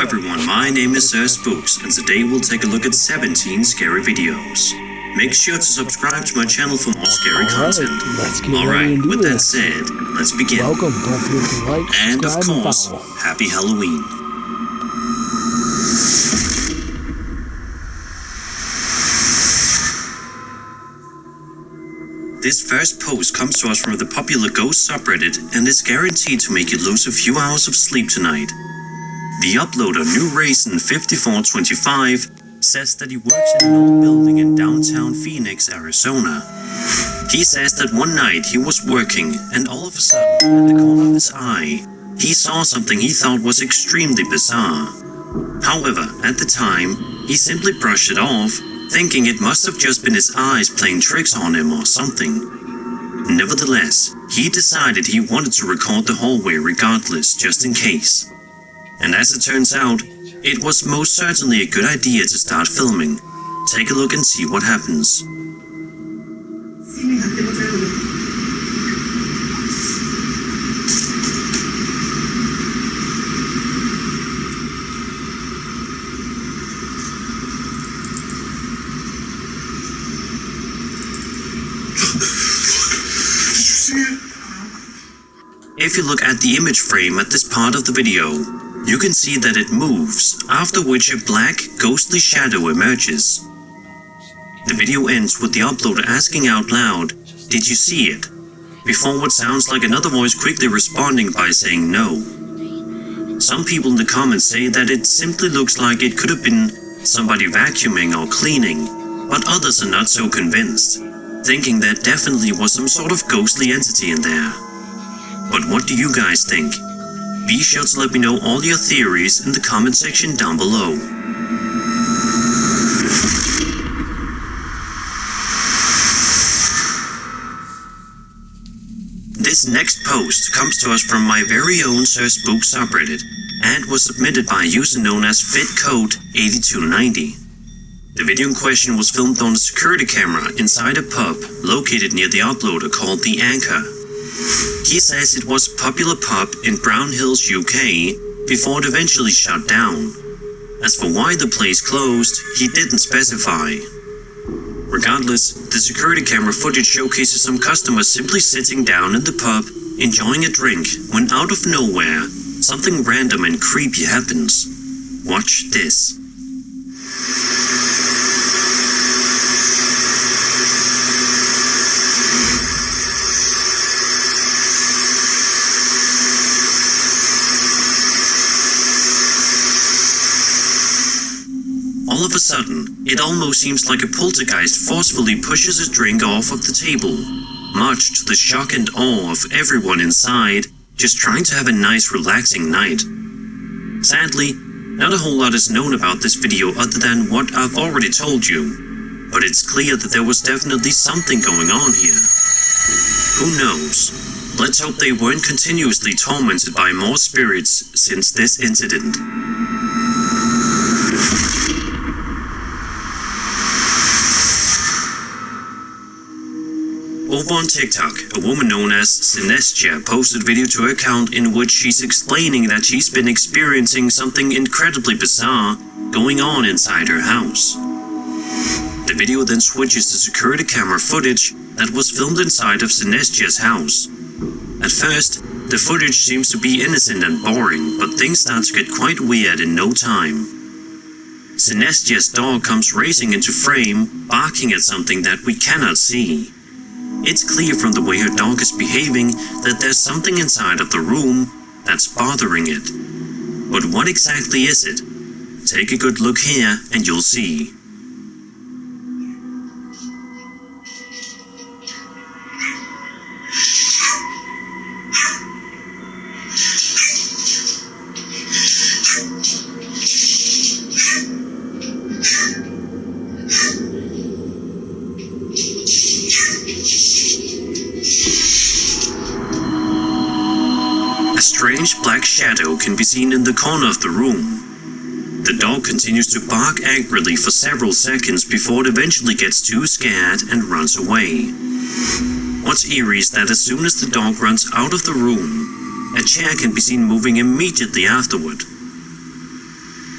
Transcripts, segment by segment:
everyone, my name is Sir Spooks, and today we'll take a look at 17 scary videos. Make sure to subscribe to my channel for more scary content. Alright, with that said, let's begin. Welcome, don't forget to like, and of subscribe, course, and follow. Happy Halloween. This first post comes to us from the popular Ghost subreddit and is guaranteed to make you lose a few hours of sleep tonight. The uploader NewRaisin5425 says that he works in an old building in downtown Phoenix, Arizona. He says that one night he was working and all of a sudden, at the corner of his eye, he saw something he thought was extremely bizarre. However, at the time, he simply brushed it off, thinking it must have just been his eyes playing tricks on him or something. Nevertheless, he decided he wanted to record the hallway regardless, just in case. And as it turns out, it was most certainly a good idea to start filming. Take a look and see what happens. If you look at the image frame at this part of the video, you can see that it moves, after which a black, ghostly shadow emerges. The video ends with the uploader asking out loud, "Did you see it?" before what sounds like another voice quickly responding by saying no. Some people in the comments say that it simply looks like it could have been somebody vacuuming or cleaning, but others are not so convinced, thinking there definitely was some sort of ghostly entity in there. But what do you guys think? Be sure to let me know all your theories in the comment section down below. This next post comes to us from my very own Sir Spook subreddit and was submitted by a user known as FitCode8290. The video in question was filmed on a security camera inside a pub located near the uploader called The Anchor. He says it was a popular pub in Brown Hills, UK, before it eventually shut down. As for why the place closed, he didn't specify. Regardless, the security camera footage showcases some customers simply sitting down in the pub, enjoying a drink, when out of nowhere, something random and creepy happens. Watch this. All of a sudden, it almost seems like a poltergeist forcefully pushes a drink off of the table, much to the shock and awe of everyone inside, just trying to have a nice relaxing night. Sadly, not a whole lot is known about this video other than what I've already told you, but it's clear that there was definitely something going on here. Who knows? Let's hope they weren't continuously tormented by more spirits since this incident. Over on TikTok, a woman known as Sinestia posted a video to her account in which she's explaining that she's been experiencing something incredibly bizarre going on inside her house. The video then switches to security camera footage that was filmed inside of Sinestia's house. At first, the footage seems to be innocent and boring, but things start to get quite weird in no time. Sinestia's dog comes racing into frame, barking at something that we cannot see. It's clear from the way her dog is behaving that there's something inside of the room that's bothering it. But what exactly is it? Take a good look here and you'll see. A strange black shadow can be seen in the corner of the room. The dog continues to bark angrily for several seconds before it eventually gets too scared and runs away. What's eerie is that as soon as the dog runs out of the room, a chair can be seen moving immediately afterward.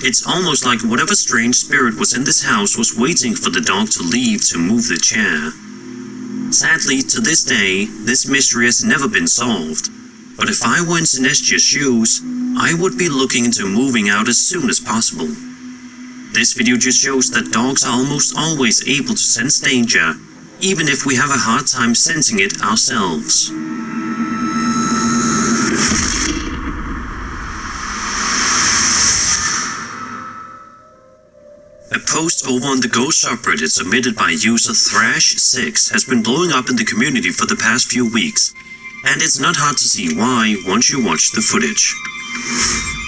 It's almost like whatever strange spirit was in this house was waiting for the dog to leave to move the chair. Sadly, to this day, this mystery has never been solved. But if I were in Sinestia's shoes, I would be looking into moving out as soon as possible. This video just shows that dogs are almost always able to sense danger, even if we have a hard time sensing it ourselves. A post over on the Ghost subreddit submitted by user Thrash6 has been blowing up in the community for the past few weeks, and it's not hard to see why once you watch the footage.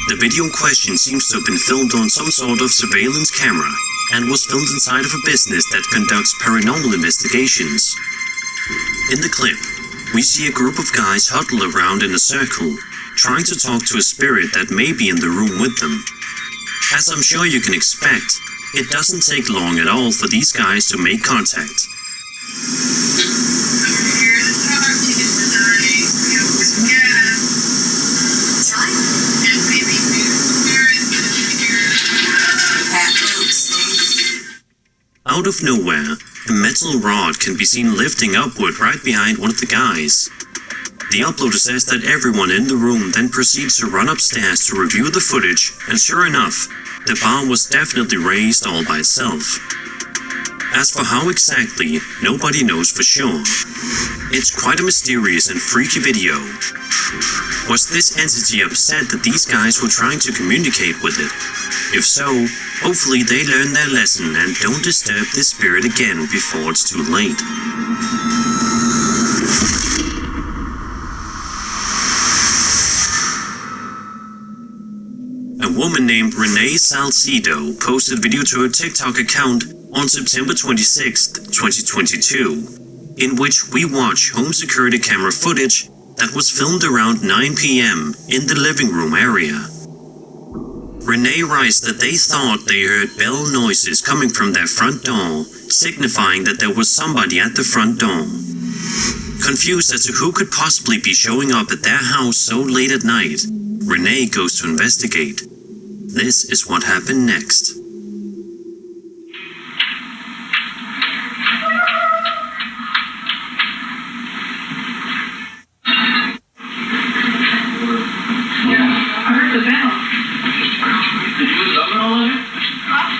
The video in question seems to have been filmed on some sort of surveillance camera and was filmed inside of a business that conducts paranormal investigations. In the clip, we see a group of guys huddle around in a circle, trying to talk to a spirit that may be in the room with them. As I'm sure you can expect, it doesn't take long at all for these guys to make contact. Out of nowhere, a metal rod can be seen lifting upward right behind one of the guys. The uploader says that everyone in the room then proceeds to run upstairs to review the footage, and sure enough, the bar was definitely raised all by itself. As for how exactly, nobody knows for sure. It's quite a mysterious and freaky video. Was this entity upset that these guys were trying to communicate with it? If so, hopefully they learn their lesson and don't disturb this spirit again before it's too late. A woman named Renee Salcedo posted a video to her TikTok account on September 26, 2022, in which we watch home security camera footage that was filmed around 9 p.m. in the living room area. Renee writes that they thought they heard bell noises coming from their front door, signifying that there was somebody at the front door. Confused as to who could possibly be showing up at their house so late at night, Renee goes to investigate. This is what happened next.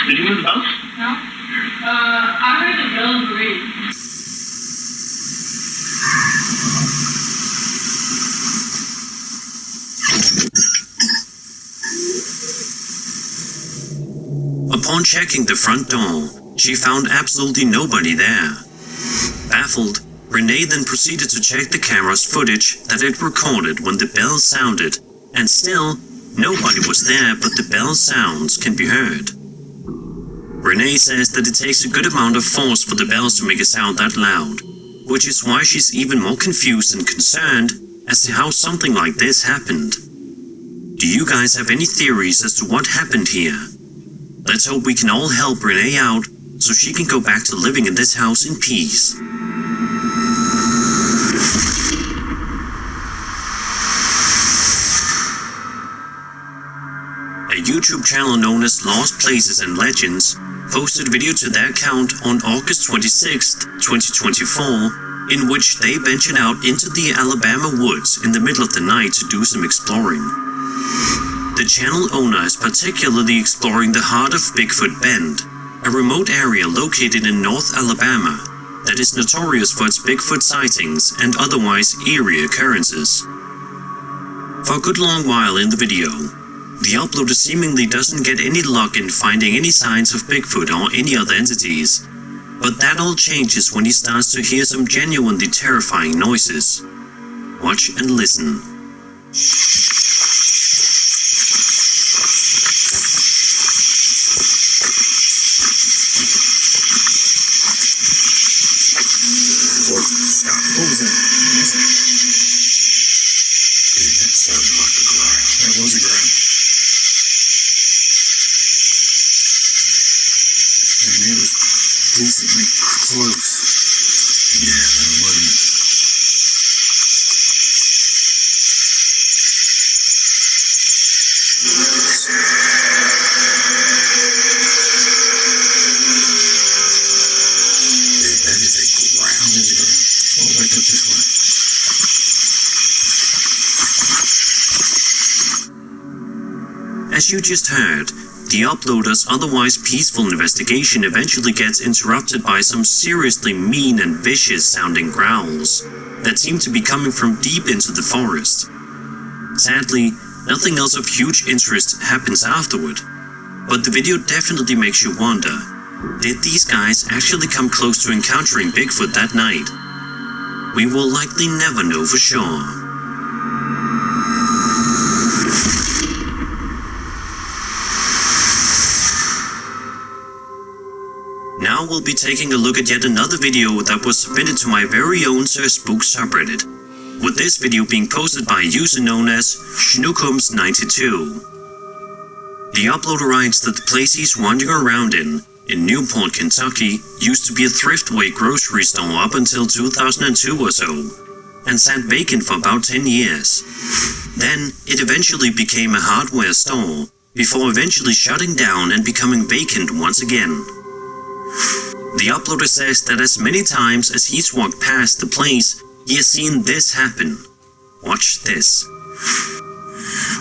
Did you move the bell? No. I heard the bell ring. Upon checking the front door, she found absolutely nobody there. Baffled, Renee then proceeded to check the camera's footage that it recorded when the bell sounded, and still, nobody was there, but the bell sounds can be heard. Renee says that it takes a good amount of force for the bells to make a sound that loud, which is why she's even more confused and concerned as to how something like this happened. Do you guys have any theories as to what happened here? Let's hope we can all help Renee out so she can go back to living in this house in peace. A YouTube channel known as Lost Places and Legends posted a video to their account on August 26, 2024, in which they ventured out into the Alabama woods in the middle of the night to do some exploring. The channel owner is particularly exploring the heart of Bigfoot Bend, a remote area located in North Alabama that is notorious for its Bigfoot sightings and otherwise eerie occurrences. For a good long while in the video, the uploader seemingly doesn't get any luck in finding any signs of Bigfoot or any other entities, but that all changes when he starts to hear some genuinely terrifying noises. Watch and listen. What was that? Dude, that sounded like a growl. That was a growl. I mean, it was decently close. Yeah, that wasn't. Here's the girl. Oh, back up this way. As you just heard, the uploader's otherwise peaceful investigation eventually gets interrupted by some seriously mean and vicious sounding growls that seem to be coming from deep into the forest. Sadly, nothing else of huge interest happens afterward, but the video definitely makes you wonder, did these guys actually come close to encountering Bigfoot that night? We will likely never know for sure. Now we'll be taking a look at yet another video that was submitted to my very own Sir Spook subreddit, with this video being posted by a user known as Schnookums92. The uploader writes that the place he's wandering around in Newport, Kentucky, used to be a Thriftway grocery store up until 2002 or so, and sat vacant for about 10 years. Then, it eventually became a hardware store, before eventually shutting down and becoming vacant once again. The uploader says that as many times as he's walked past the place, he has seen this happen. Watch this.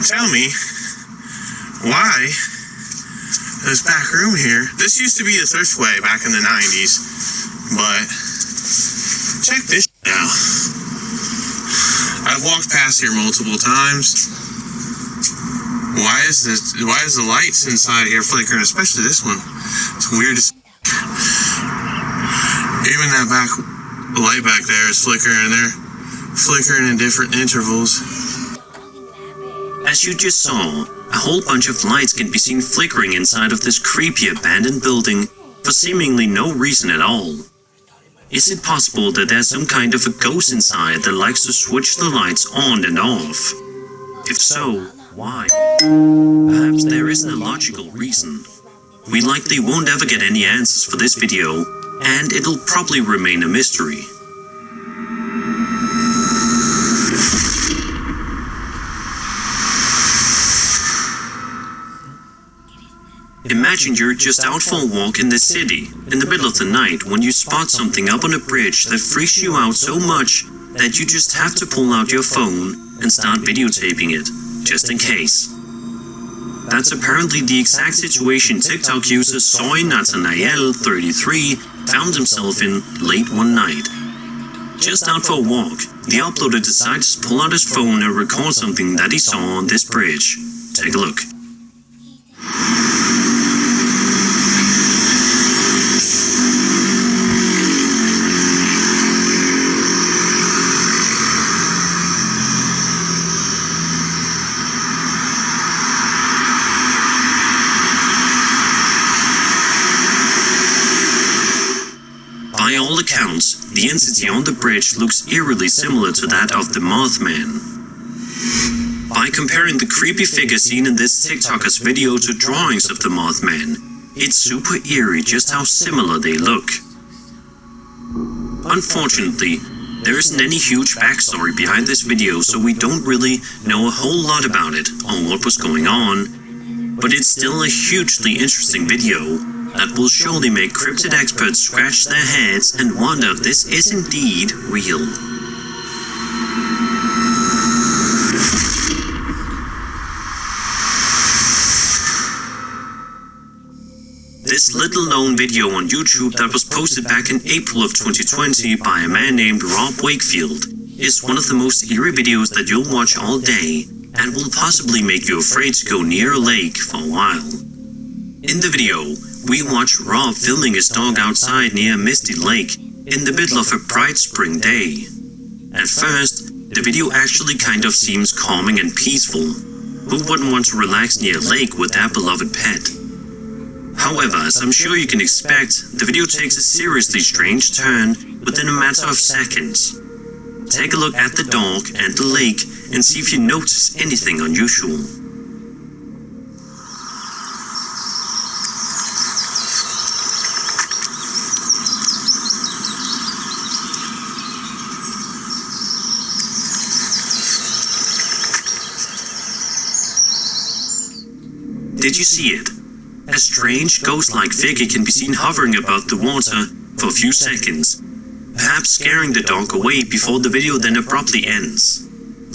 Tell me, why this back room here? This used to be a Thriftway back in the 90s, but check this out. I've walked past here multiple times. Why is the lights inside here flickering? Especially this one. It's weird as even that back light back there is flickering. They're flickering in different intervals. As you just saw, a whole bunch of lights can be seen flickering inside of this creepy abandoned building for seemingly no reason at all. Is it possible that there's some kind of a ghost inside that likes to switch the lights on and off? If so, why? Perhaps there isn't a logical reason. We likely won't ever get any answers for this video, and it'll probably remain a mystery. Imagine you're just out for a walk in the city, in the middle of the night, when you spot something up on a bridge that freaks you out so much that you just have to pull out your phone and start videotaping it, just in case. That's apparently the exact situation TikTok user Soy Nathanael 33 found himself in late one night. Just out for a walk, the uploader decided to pull out his phone and record something that he saw on this bridge. Take a look. By all accounts, the entity on the bridge looks eerily similar to that of the Mothman. By comparing the creepy figure seen in this TikToker's video to drawings of the Mothman, it's super eerie just how similar they look. Unfortunately, there isn't any huge backstory behind this video, so we don't really know a whole lot about it or what was going on, but it's still a hugely interesting video that will surely make cryptid experts scratch their heads and wonder if this is indeed real. This little-known video on YouTube that was posted back in April of 2020 by a man named Rob Wakefield is one of the most eerie videos that you'll watch all day and will possibly make you afraid to go near a lake for a while. In the video, we watch Rob filming his dog outside near a misty lake in the middle of a bright spring day. At first, the video actually kind of seems calming and peaceful. Who wouldn't want to relax near a lake with their beloved pet? However, as I'm sure you can expect, the video takes a seriously strange turn within a matter of seconds. Take a look at the dog and the lake and see if you notice anything unusual. Did you see it? A strange, ghost-like figure can be seen hovering above the water for a few seconds, perhaps scaring the dog away before the video then abruptly ends,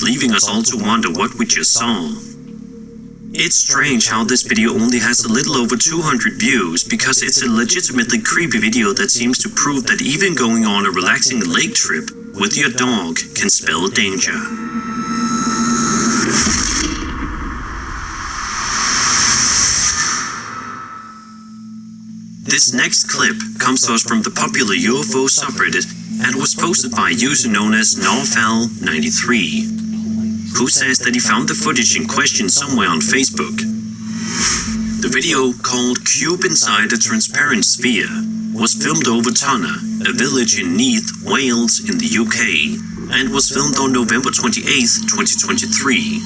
leaving us all to wonder what we just saw. It's strange how this video only has a little over 200 views because it's a legitimately creepy video that seems to prove that even going on a relaxing lake trip with your dog can spell danger. This next clip comes to us from the popular UFO subreddit and was posted by a user known as Norfal93, who says that he found the footage in question somewhere on Facebook. The video, called Cube Inside a Transparent Sphere, was filmed over Tunna, a village in Neath, Wales in the UK, and was filmed on November 28, 2023.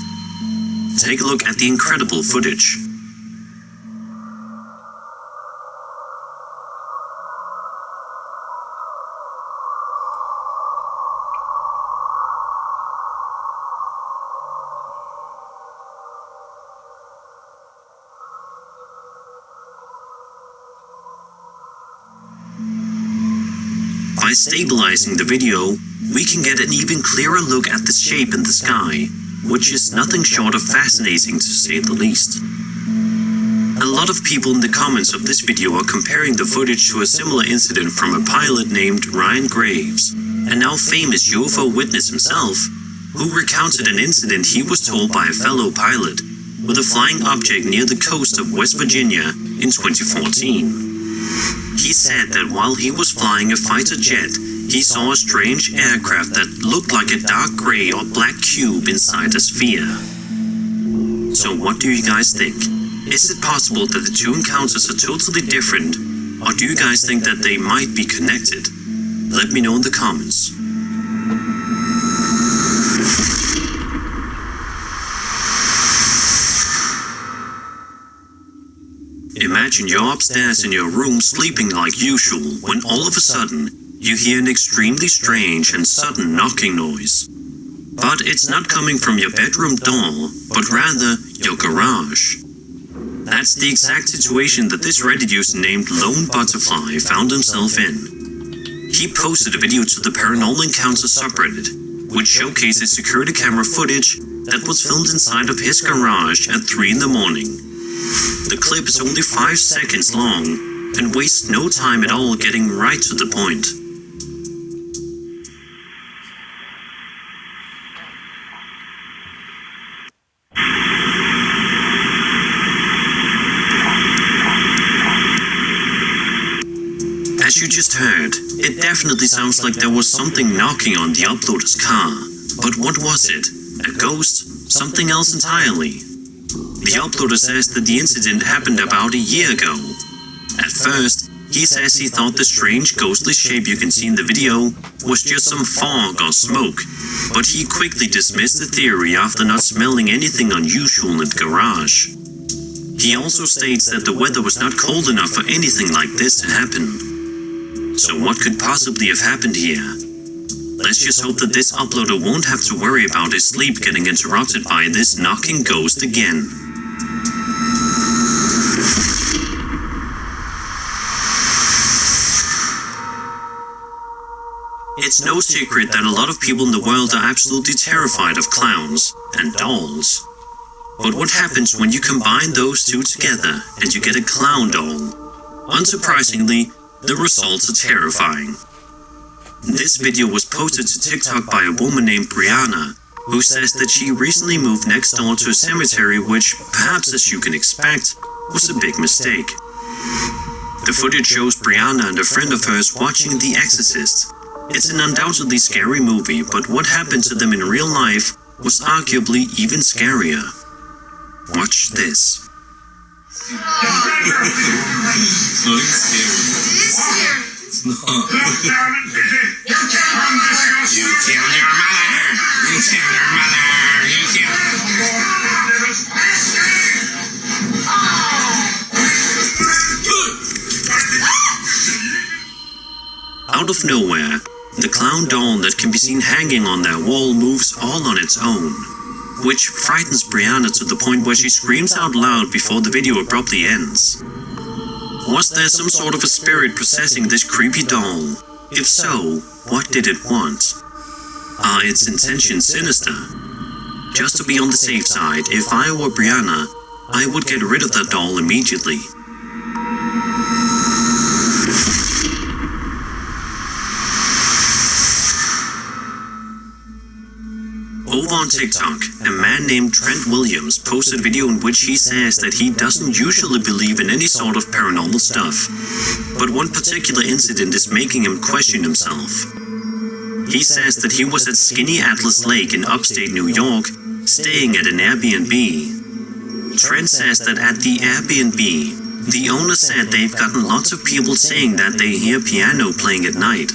Take a look at the incredible footage. By stabilizing the video, we can get an even clearer look at the shape in the sky, which is nothing short of fascinating to say the least. A lot of people in the comments of this video are comparing the footage to a similar incident from a pilot named Ryan Graves, a now famous UFO witness himself, who recounted an incident he was told by a fellow pilot with a flying object near the coast of West Virginia in 2014. He said that while he was flying a fighter jet, he saw a strange aircraft that looked like a dark gray or black cube inside a sphere. So what do you guys think? Is it possible that the two encounters are totally different, or do you guys think that they might be connected? Let me know in the comments. Imagine you're upstairs in your room sleeping like usual when all of a sudden you hear an extremely strange and sudden knocking noise. But it's not coming from your bedroom door, but rather your garage. That's the exact situation that this Reddit user named Lone Butterfly found himself in. He posted a video to the Paranormal Encounters subreddit, which showcases security camera footage that was filmed inside of his garage at 3 in the morning. The clip is only 5 seconds long and wastes no time at all getting right to the point. As you just heard, it definitely sounds like there was something knocking on the uploader's car. But what was it? A ghost? Something else entirely? The uploader says that the incident happened about a year ago. At first, he says he thought the strange ghostly shape you can see in the video was just some fog or smoke, but he quickly dismissed the theory after not smelling anything unusual in the garage. He also states that the weather was not cold enough for anything like this to happen. So what could possibly have happened here? Let's just hope that this uploader won't have to worry about his sleep getting interrupted by this knocking ghost again. It's no secret that a lot of people in the world are absolutely terrified of clowns and dolls. But what happens when you combine those two together and you get a clown doll? Unsurprisingly, the results are terrifying. This video was posted to TikTok by a woman named Brianna, who says that she recently moved next door to a cemetery which, perhaps as you can expect, was a big mistake. The footage shows Brianna and a friend of hers watching The Exorcist. It's an undoubtedly scary movie, but what happened to them in real life was arguably even scarier. Watch this. It's not even scary. It is scary. It's not. You kill your mother! You kill your mother! You kill... Out of nowhere, the clown doll that can be seen hanging on their wall moves all on its own, which frightens Brianna to the point where she screams out loud before the video abruptly ends. Was there some sort of a spirit possessing this creepy doll? If so, what did it want? Are its intentions sinister? Just to be on the safe side, if I were Brianna, I would get rid of that doll immediately. Over on TikTok, a man named Trent Williams posted a video in which he says that he doesn't usually believe in any sort of paranormal stuff, but one particular incident is making him question himself. He says that he was at Skinny Atlas Lake in upstate New York, staying at an Airbnb. Trent says that at the Airbnb, the owner said they've gotten lots of people saying that they hear piano playing at night.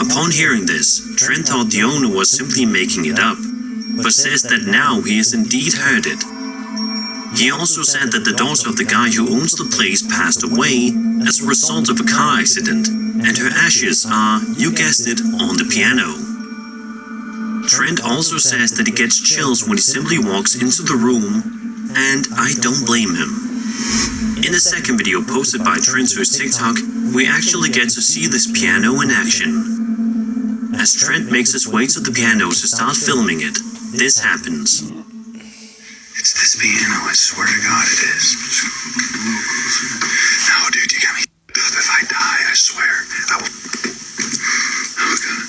Upon hearing this, Trent thought the owner was simply making it up, but says that now he has indeed heard it. He also said that the daughter of the guy who owns the place passed away as a result of a car accident, and her ashes are, you guessed it, on the piano. Trent also says that he gets chills when he simply walks into the room, and I don't blame him. In a second video posted by Trent to his TikTok, we actually get to see this piano in action. As Trent makes his way to the piano to start filming it, this happens. It's this piano, I swear to God it is. No, dude, you got me up. If I die, I swear, I will... Oh, God.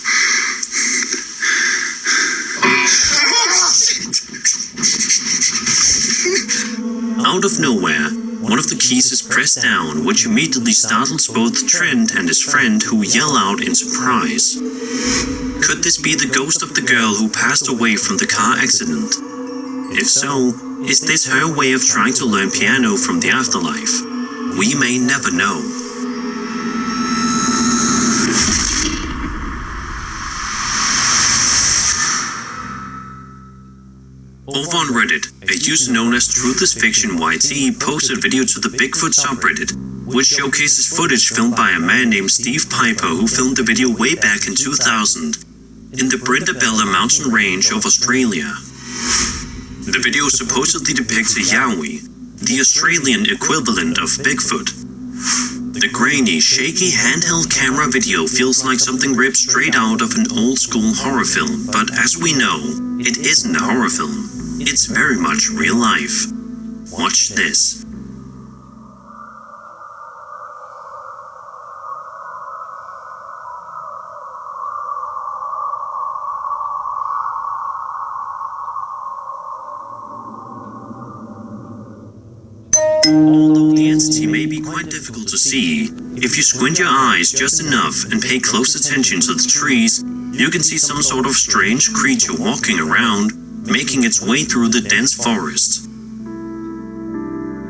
Out of nowhere, one of the keys is pressed down, which immediately startles both Trent and his friend, who yell out in surprise. Could this be the ghost of the girl who passed away from the car accident? If so, is this her way of trying to learn piano from the afterlife? We may never know. Over on Reddit, a user known as Truth is Fiction YT posted a video to the Bigfoot subreddit, which showcases footage filmed by a man named Steve Piper who filmed the video way back in 2000 in the Brindabella mountain range of Australia. The video supposedly depicts a yowie, the Australian equivalent of Bigfoot. The grainy, shaky handheld camera video feels like something ripped straight out of an old-school horror film, but as we know, it isn't a horror film. It's very much real life. Watch this. Although the entity may be quite difficult to see, if you squint your eyes just enough and pay close attention to the trees, you can see some sort of strange creature walking around, making its way through the dense forest.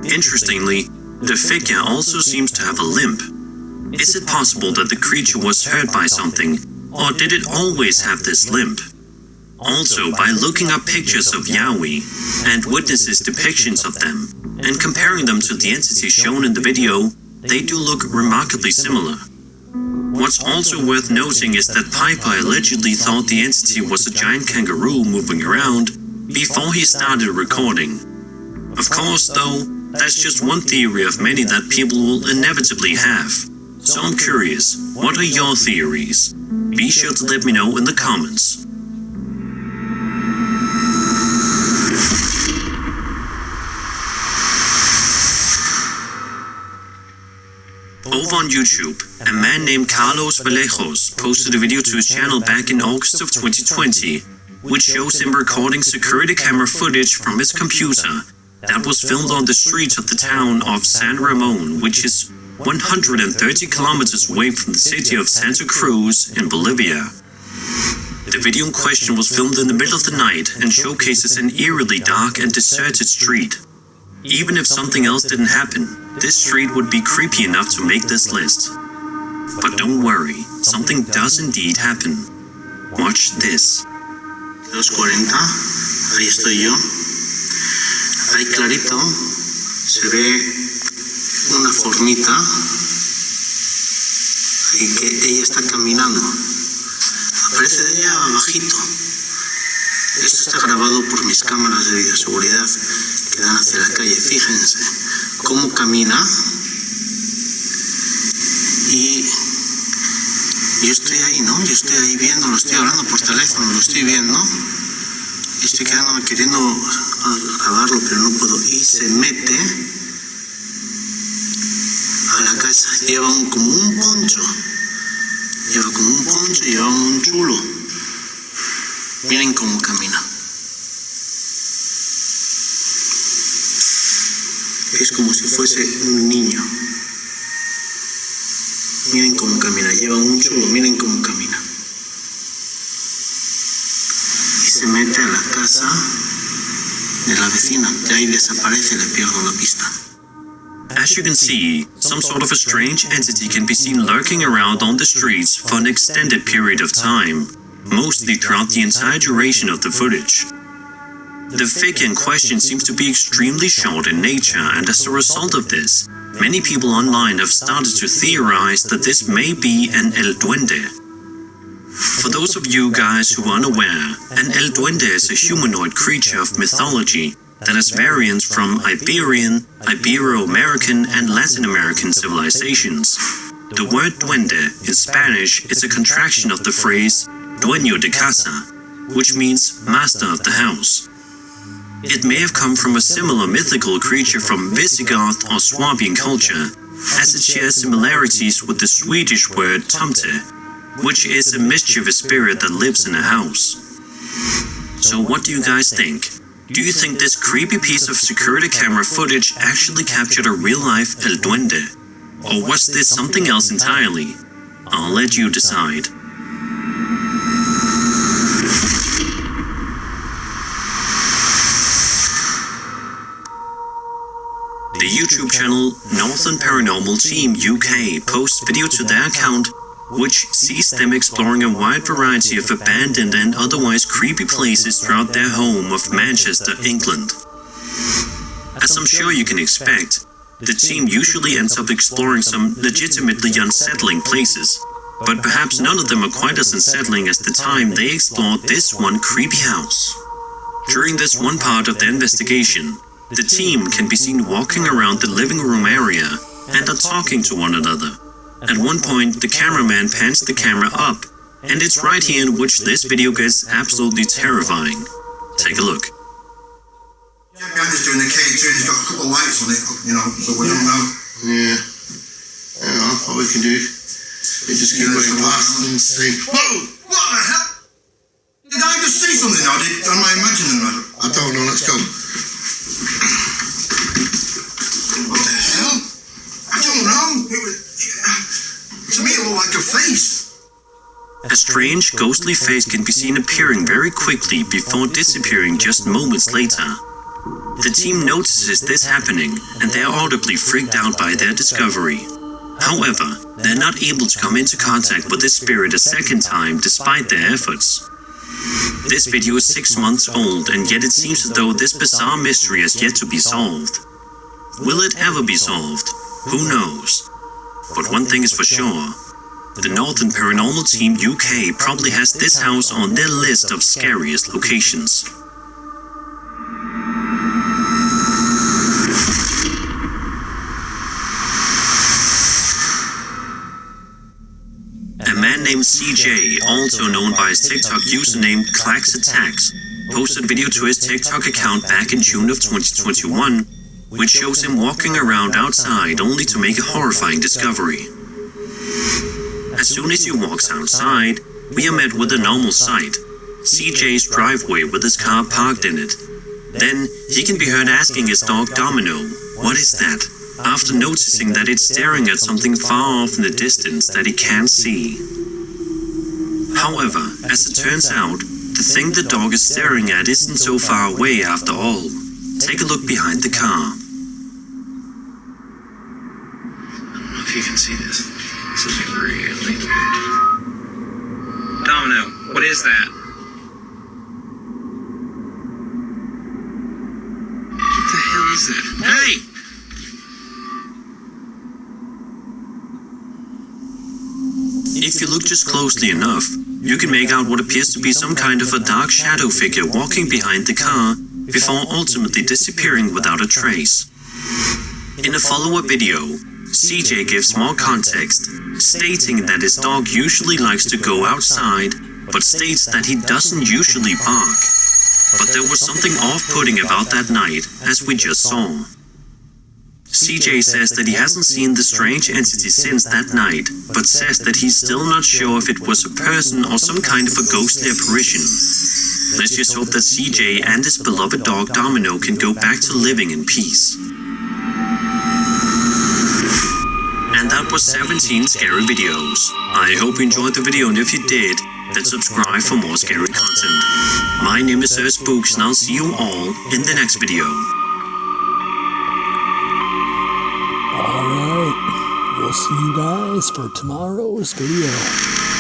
Interestingly, the figure also seems to have a limp. Is it possible that the creature was hurt by something, or did it always have this limp? Also, by looking up pictures of Yowie and witnesses' depictions of them, and comparing them to the entity shown in the video, they do look remarkably similar. What's also worth noting is that Piper allegedly thought the entity was a giant kangaroo moving around before he started recording. Of course, though, that's just one theory of many that people will inevitably have. So I'm curious, what are your theories? Be sure to let me know in the comments. Over on YouTube, a man named Carlos Vallejos posted a video to his channel back in August of 2020, which shows him recording security camera footage from his computer that was filmed on the streets of the town of San Ramon, which is 130 kilometers away from the city of Santa Cruz in Bolivia. The video in question was filmed in the middle of the night and showcases an eerily dark and deserted street. Even if something else didn't happen, this street would be creepy enough to make this list. But don't worry, something does indeed happen. Watch this. 2:40, ahí estoy yo. Ahí clarito se ve una formita y que ella está caminando. Aparece de ella bajito. Esto está grabado por mis cámaras de videoseguridad que dan hacia la calle. Fíjense cómo camina y Yo estoy ahí, ¿no? Yo estoy ahí viendo, lo estoy hablando por teléfono, lo estoy viendo. Y estoy quedándome queriendo grabarlo, pero no puedo. Y se mete a la casa. Lleva como un poncho. Lleva un chulo. Miren cómo camina. Es como si fuese un niño. Miren cómo camina, lleva un chulo, miren cómo camina. Y se mete a la casa de la vecina. De ahí desaparece, le pierdo la pista. As you can see, some sort of a strange entity can be seen lurking around on the streets for an extended period of time, mostly throughout the entire duration of the footage. The figure in question seems to be extremely short in nature, and as a result of this, many people online have started to theorize that this may be an El Duende. For those of you guys who are unaware, an El Duende is a humanoid creature of mythology that has variants from Iberian, Ibero-American, and Latin American civilizations. The word duende in Spanish is a contraction of the phrase dueño de casa, which means master of the house. It may have come from a similar mythical creature from Visigoth or Swabian culture, as it shares similarities with the Swedish word tomte, which is a mischievous spirit that lives in a house. So what do you guys think? Do you think this creepy piece of security camera footage actually captured a real-life El Duende? Or was this something else entirely? I'll let you decide. The YouTube channel Northern Paranormal Team UK posts video to their account, which sees them exploring a wide variety of abandoned and otherwise creepy places throughout their home of Manchester, England. As I'm sure you can expect, the team usually ends up exploring some legitimately unsettling places, but perhaps none of them are quite as unsettling as the time they explored this one creepy house. During this one part of their investigation, the team can be seen walking around the living room area and are talking to one another. At one point, the cameraman pans the camera up, and it's right here in which this video gets absolutely terrifying. Take a look. Yeah, behind us doing the cage too, and he's got a couple of lights on it, you know, so we don't know. Yeah. Yeah, all we can do is just keep looking past and see. Whoa! What the hell? Did I just see something now? Am I imagining that? I don't know, let's go. What the hell? I don't know. To me, it looked like a face. A strange, ghostly face can be seen appearing very quickly before disappearing just moments later. The team notices this happening, and they are audibly freaked out by their discovery. However, they're not able to come into contact with this spirit a second time despite their efforts. This video is 6 months old, and yet it seems as though this bizarre mystery has yet to be solved. Will it ever be solved? Who knows? But one thing is for sure, the Northern Paranormal Team UK probably has this house on their list of scariest locations. A man named CJ, also known by his TikTok username ClaxAttacks, posted video to his TikTok account back in June of 2021, which shows him walking around outside only to make a horrifying discovery. As soon as he walks outside, we are met with a normal sight, CJ's driveway with his car parked in it. Then, he can be heard asking his dog Domino, "What is that?" after noticing that it's staring at something far off in the distance that he can't see. However, as it turns out, the thing the dog is staring at isn't so far away after all. Take a look behind the car. If you can see this. This is really weird. Domino, what is that? What the hell is that? Hey! If you look just closely enough, you can make out what appears to be some kind of a dark shadow figure walking behind the car before ultimately disappearing without a trace. In a follow-up video, CJ gives more context, stating that his dog usually likes to go outside, but states that he doesn't usually bark. But there was something off-putting about that night, as we just saw. CJ says that he hasn't seen the strange entity since that night, but says that he's still not sure if it was a person or some kind of a ghostly apparition. Let's just hope that CJ and his beloved dog Domino can go back to living in peace. And that was 17 scary videos. I hope you enjoyed the video, and if you did, then subscribe for more scary content. My name is Sir Spooks, and I'll see you all in the next video. Alright, we'll see you guys for tomorrow's video.